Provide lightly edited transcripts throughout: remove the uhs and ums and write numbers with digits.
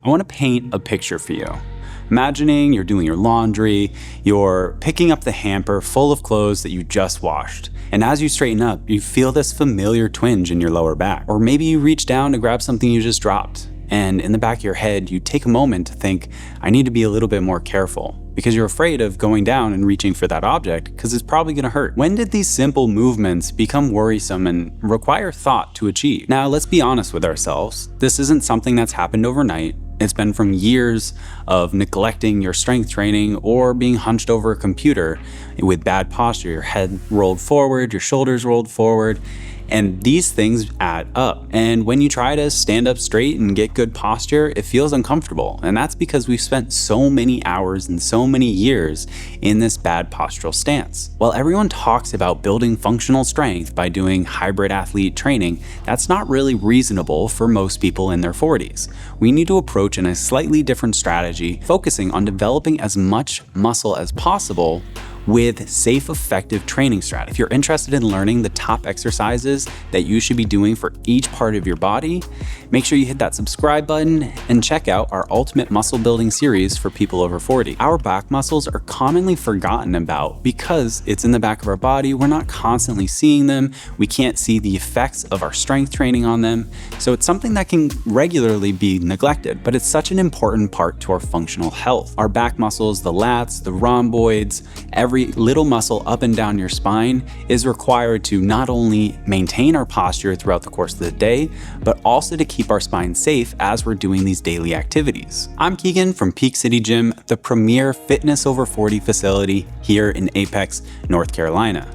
I want to paint a picture for you. Imagining you're doing your laundry, you're picking up the hamper full of clothes that you just washed. And as you straighten up, you feel this familiar twinge in your lower back. Or maybe you reach down to grab something you just dropped. And in the back of your head, you take a moment to think, I need to be a little bit more careful. Because you're afraid of going down and reaching for that object because it's probably going to hurt. When did these simple movements become worrisome and require thought to achieve? Now, let's be honest with ourselves. This isn't something that's happened overnight. It's been from years of neglecting your strength training or being hunched over a computer with bad posture, your head rolled forward, your shoulders rolled forward, and these things add up. And when you try to stand up straight and get good posture, it feels uncomfortable. And that's because we've spent so many hours and so many years in this bad postural stance. While everyone talks about building functional strength by doing hybrid athlete training, that's not really reasonable for most people in their 40s. We need to approach in a slightly different strategy, focusing on developing as much muscle as possible with safe, effective training strategies. If you're interested in learning the top exercises that you should be doing for each part of your body, make sure you hit that subscribe button and check out our Ultimate Muscle Building series for people over 40. Our back muscles are commonly forgotten about because it's in the back of our body. We're not constantly seeing them. We can't see the effects of our strength training on them. So it's something that can regularly be neglected, but it's such an important part to our functional health. Our back muscles, the lats, the rhomboids, every little muscle up and down your spine is required to not only maintain our posture throughout the course of the day, but also to keep our spine safe as we're doing these daily activities. I'm Keegan from Peak City Gym, the premier fitness over 40 facility here in Apex, North Carolina.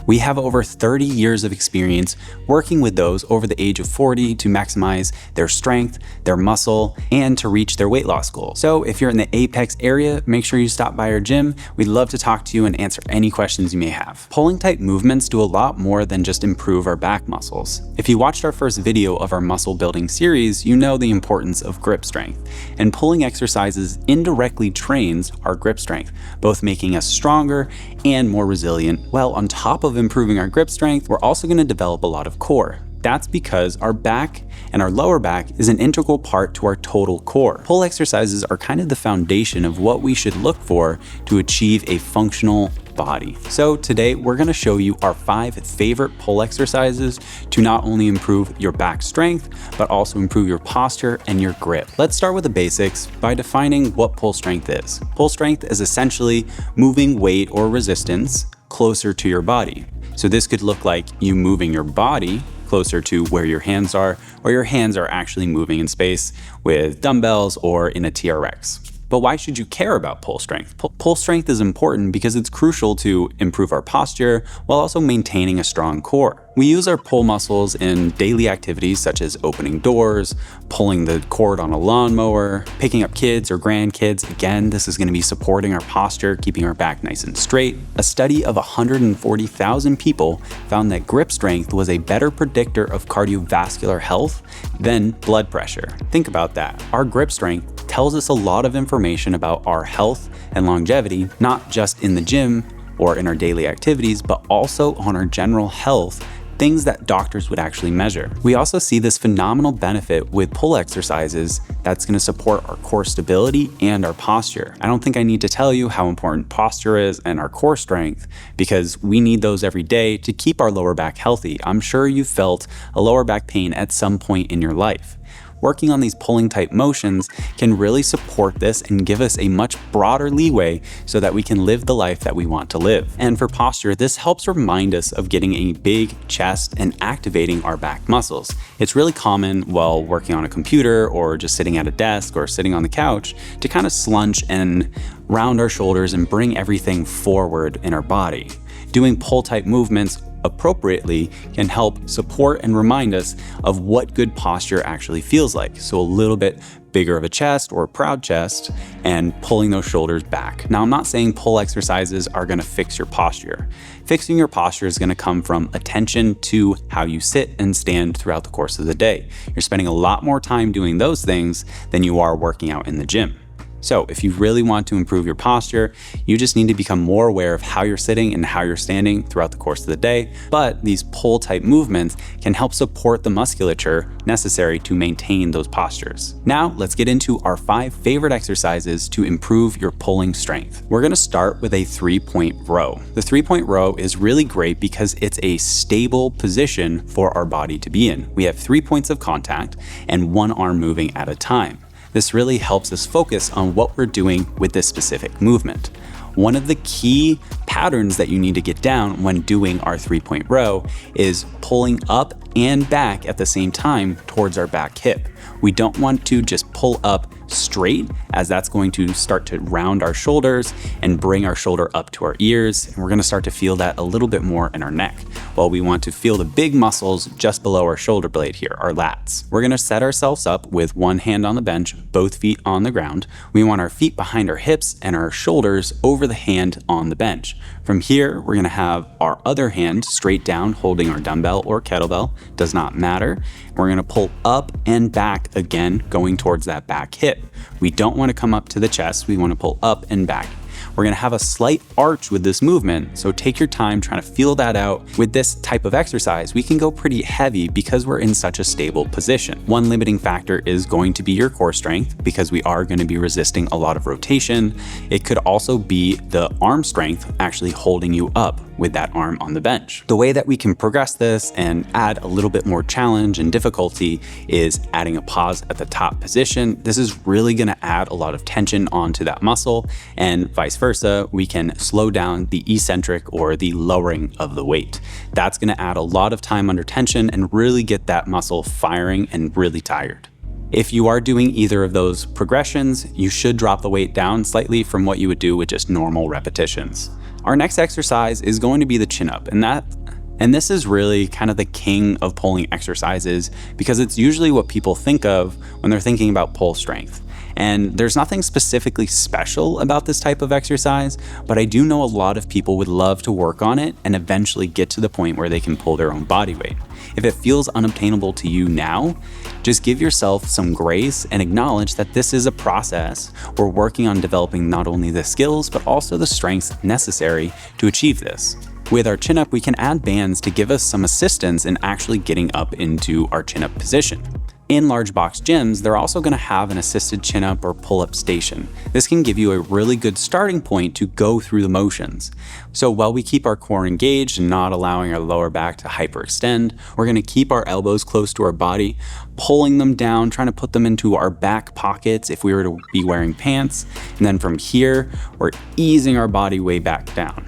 We have over 30 years of experience working with those over the age of 40 to maximize their strength, their muscle, and to reach their weight loss goals. So if you're in the Apex area, make sure you stop by our gym. We'd love to talk to you and answer any questions you may have. Pulling type movements do a lot more than just improve our back muscles. If you watched our first video of our muscle building series, you know the importance of grip strength. And pulling exercises indirectly trains our grip strength, both making us stronger and more resilient. Well, on top of improving our grip strength, we're also going to develop a lot of core. That's because our back and our lower back is an integral part to our total core. Pull exercises are kind of the foundation of what we should look for to achieve a functional body. So today we're going to show you our 5 favorite pull exercises to not only improve your back strength, but also improve your posture and your grip. Let's start with the basics by defining what pull strength is. Pull strength is essentially moving weight or resistance closer to your body. So this could look like you moving your body closer to where your hands are, or your hands are actually moving in space with dumbbells or in a TRX. But why should you care about pull strength? Pull strength is important because it's crucial to improve our posture while also maintaining a strong core. We use our pull muscles in daily activities such as opening doors, pulling the cord on a lawnmower, picking up kids or grandkids. Again, this is going to be supporting our posture, keeping our back nice and straight. A study of 140,000 people found that grip strength was a better predictor of cardiovascular health than blood pressure. Think about that. Our grip strength tells us a lot of information about our health and longevity, not just in the gym or in our daily activities, but also on our general health, things that doctors would actually measure. We also see this phenomenal benefit with pull exercises that's going to support our core stability and our posture. I don't think I need to tell you how important posture is and our core strength, because we need those every day to keep our lower back healthy. I'm sure you felt a lower back pain at some point in your life. Working on these pulling type motions can really support this and give us a much broader leeway so that we can live the life that we want to live. And for posture, this helps remind us of getting a big chest and activating our back muscles. It's really common while working on a computer or just sitting at a desk or sitting on the couch to kind of slunch and round our shoulders and bring everything forward in our body. Doing pull type movements appropriately can help support and remind us of what good posture actually feels like. So a little bit bigger of a chest or a proud chest and pulling those shoulders back. Now, I'm not saying pull exercises are going to fix your posture. Fixing your posture is going to come from attention to how you sit and stand throughout the course of the day. You're spending a lot more time doing those things than you are working out in the gym. So if you really want to improve your posture, you just need to become more aware of how you're sitting and how you're standing throughout the course of the day. But these pull type movements can help support the musculature necessary to maintain those postures. Now let's get into our 5 favorite exercises to improve your pulling strength. We're gonna start with a 3-point row. The 3-point row is really great because it's a stable position for our body to be in. We have 3 points of contact and one arm moving at a time. This really helps us focus on what we're doing with this specific movement. One of the key patterns that you need to get down when doing our 3-point row is pulling up and back at the same time towards our back hip. We don't want to just pull up straight, as that's going to start to round our shoulders and bring our shoulder up to our ears. And we're gonna start to feel that a little bit more in our neck. While we want to feel the big muscles just below our shoulder blade here, our lats. We're gonna set ourselves up with one hand on the bench, both feet on the ground. We want our feet behind our hips and our shoulders over the hand on the bench. From here, we're gonna have our other hand straight down, holding our dumbbell or kettlebell, does not matter. We're gonna pull up and back again, going towards that back hip. We don't wanna come up to the chest, we wanna pull up and back. We're gonna have a slight arch with this movement, so take your time trying to feel that out. With this type of exercise, we can go pretty heavy because we're in such a stable position. One limiting factor is going to be your core strength, because we are gonna be resisting a lot of rotation. It could also be the arm strength actually holding you up with that arm on the bench. The way that we can progress this and add a little bit more challenge and difficulty is adding a pause at the top position. This is really gonna add a lot of tension onto that muscle, and vice versa, we can slow down the eccentric or the lowering of the weight. That's gonna add a lot of time under tension and really get that muscle firing and really tired. If you are doing either of those progressions, you should drop the weight down slightly from what you would do with just normal repetitions. Our next exercise is going to be the chin up, and this is really kind of the king of pulling exercises because it's usually what people think of when they're thinking about pull strength. And there's nothing specifically special about this type of exercise, but I do know a lot of people would love to work on it and eventually get to the point where they can pull their own body weight. If it feels unobtainable to you now, just give yourself some grace and acknowledge that this is a process. We're working on developing not only the skills, but also the strengths necessary to achieve this. With our chin up, we can add bands to give us some assistance in actually getting up into our chin up position. In large box gyms, they're also gonna have an assisted chin up or pull up station. This can give you a really good starting point to go through the motions. So while we keep our core engaged and not allowing our lower back to hyperextend, we're gonna keep our elbows close to our body, pulling them down, trying to put them into our back pockets if we were to be wearing pants. And then from here, we're easing our body way back down.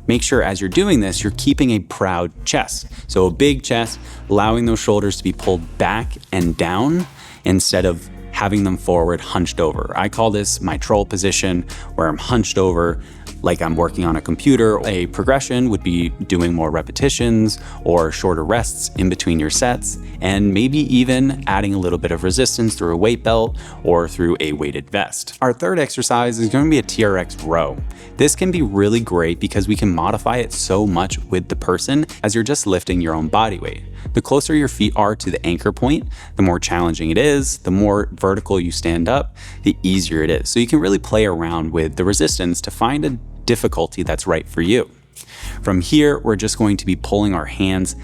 Make sure as you're doing this, you're keeping a proud chest. So a big chest, allowing those shoulders to be pulled back and down instead of having them forward, hunched over. I call this my troll position, where I'm hunched over like I'm working on a computer. A progression would be doing more repetitions or shorter rests in between your sets, and maybe even adding a little bit of resistance through a weight belt or through a weighted vest. Our third exercise is going to be a TRX row. This can be really great because we can modify it so much with the person as you're just lifting your own body weight. The closer your feet are to the anchor point, the more challenging it is. The more vertical you stand up, the easier it is. So you can really play around with the resistance to find a difficulty that's right for you. From here, we're just going to be pulling our hands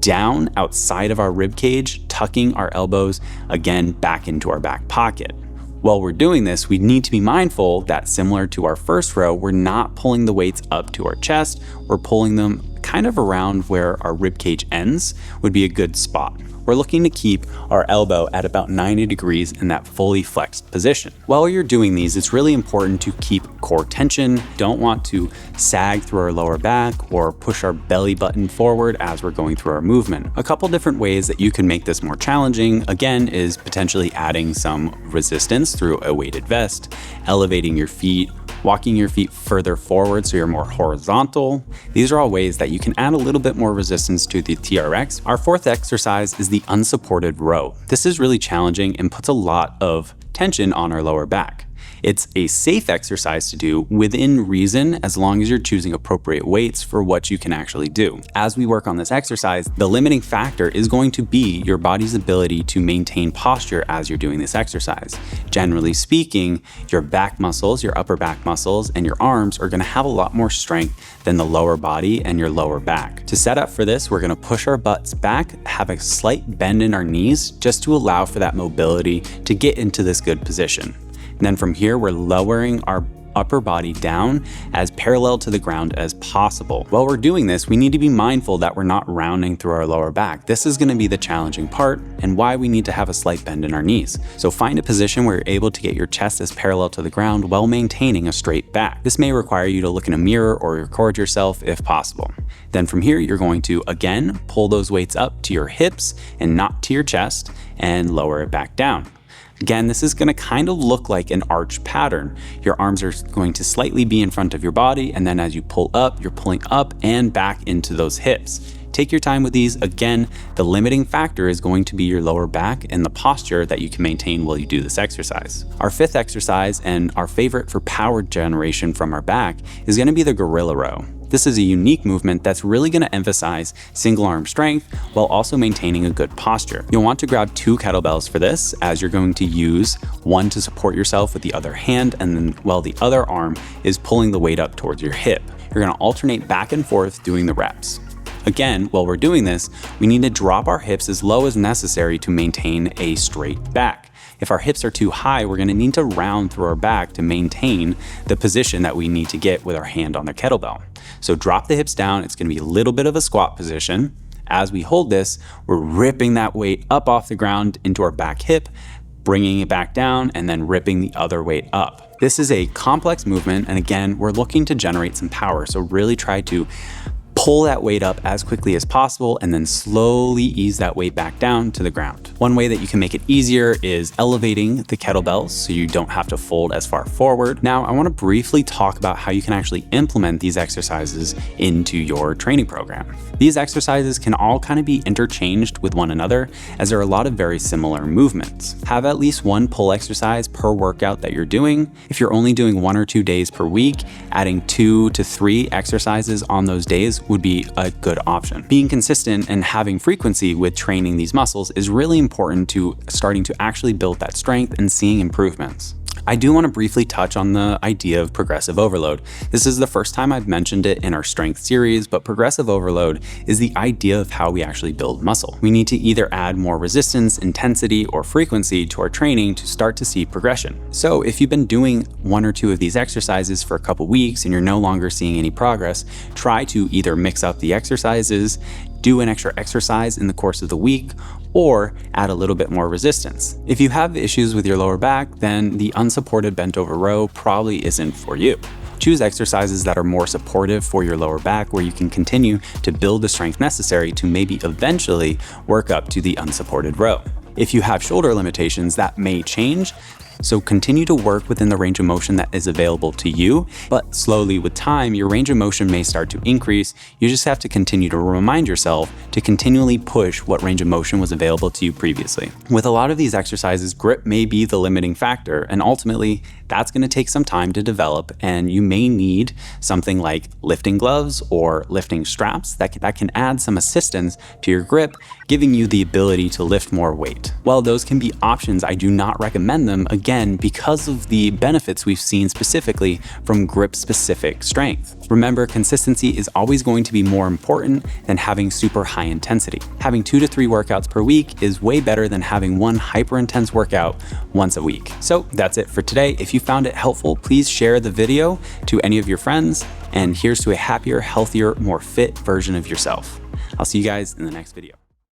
down outside of our rib cage, tucking our elbows again back into our back pocket. While we're doing this, we need to be mindful that, similar to our first row, we're not pulling the weights up to our chest, we're pulling them kind of around where our rib cage ends would be a good spot. We're looking to keep our elbow at about 90 degrees in that fully flexed position. While you're doing these, it's really important to keep core tension. Don't want to sag through our lower back or push our belly button forward as we're going through our movement. A couple different ways that you can make this more challenging, again, is potentially adding some resistance through a weighted vest, elevating your feet, walking your feet further forward so you're more horizontal. These are all ways that you can add a little bit more resistance to the TRX. Our fourth exercise is the unsupported row. This is really challenging and puts a lot of tension on our lower back. It's a safe exercise to do within reason as long as you're choosing appropriate weights for what you can actually do. As we work on this exercise, the limiting factor is going to be your body's ability to maintain posture as you're doing this exercise. Generally speaking, your back muscles, your upper back muscles, and your arms are going to have a lot more strength than the lower body and your lower back. To set up for this, we're going to push our butts back, have a slight bend in our knees just to allow for that mobility to get into this good position. And then from here, we're lowering our upper body down as parallel to the ground as possible. While we're doing this, we need to be mindful that we're not rounding through our lower back. This is going to be the challenging part and why we need to have a slight bend in our knees. So find a position where you're able to get your chest as parallel to the ground while maintaining a straight back. This may require you to look in a mirror or record yourself if possible. Then from here, you're going to again pull those weights up to your hips and not to your chest and lower it back down. Again, this is going to kind of look like an arch pattern. Your arms are going to slightly be in front of your body, and then as you pull up, you're pulling up and back into those hips. Take your time with these. Again, the limiting factor is going to be your lower back and the posture that you can maintain while you do this exercise. Our fifth exercise, and our favorite for power generation from our back, is going to be the gorilla row. This is a unique movement that's really going to emphasize single arm strength while also maintaining a good posture. You'll want to grab 2 kettlebells for this, as you're going to use one to support yourself with the other hand, and then while the other arm is pulling the weight up towards your hip. You're going to alternate back and forth doing the reps. Again, while we're doing this, we need to drop our hips as low as necessary to maintain a straight back. If our hips are too high, we're going to need to round through our back to maintain the position that we need to get with our hand on the kettlebell. So drop the hips down. It's going to be a little bit of a squat position. As we hold this, we're ripping that weight up off the ground into our back hip, bringing it back down, and then ripping the other weight up. This is a complex movement, and again, we're looking to generate some power. So really try to pull that weight up as quickly as possible and then slowly ease that weight back down to the ground. One way that you can make it easier is elevating the kettlebells so you don't have to fold as far forward. Now, I want to briefly talk about how you can actually implement these exercises into your training program. These exercises can all kind of be interchanged with one another, as there are a lot of very similar movements. Have at least one pull exercise per workout that you're doing. If you're only doing 1 or 2 days per week, adding 2 to 3 exercises on those days would be a good option. Being consistent and having frequency with training these muscles is really important to starting to actually build that strength and seeing improvements. I do want to briefly touch on the idea of progressive overload. This is the first time I've mentioned it in our strength series, but progressive overload is the idea of how we actually build muscle. We need to either add more resistance, intensity, or frequency to our training to start to see progression. So if you've been doing 1 or 2 of these exercises for a couple weeks and you're no longer seeing any progress, try to either mix up the exercises, do an extra exercise in the course of the week, or add a little bit more resistance. If you have issues with your lower back, then the unsupported bent over row probably isn't for you. Choose exercises that are more supportive for your lower back, where you can continue to build the strength necessary to maybe eventually work up to the unsupported row. If you have shoulder limitations, that may change. So continue to work within the range of motion that is available to you, but slowly with time, your range of motion may start to increase. You just have to continue to remind yourself to continually push what range of motion was available to you previously. With a lot of these exercises, grip may be the limiting factor, and ultimately that's going to take some time to develop, and you may need something like lifting gloves or lifting straps that can add some assistance to your grip, giving you the ability to lift more weight. While those can be options, I do not recommend them, again, because of the benefits we've seen specifically from grip-specific strength. Remember, consistency is always going to be more important than having super high intensity. Having 2 to 3 workouts per week is way better than having one hyper-intense workout once a week. So that's it for today. If you found it helpful, please share the video to any of your friends, and here's to a happier, healthier, more fit version of yourself. I'll see you guys in the next video.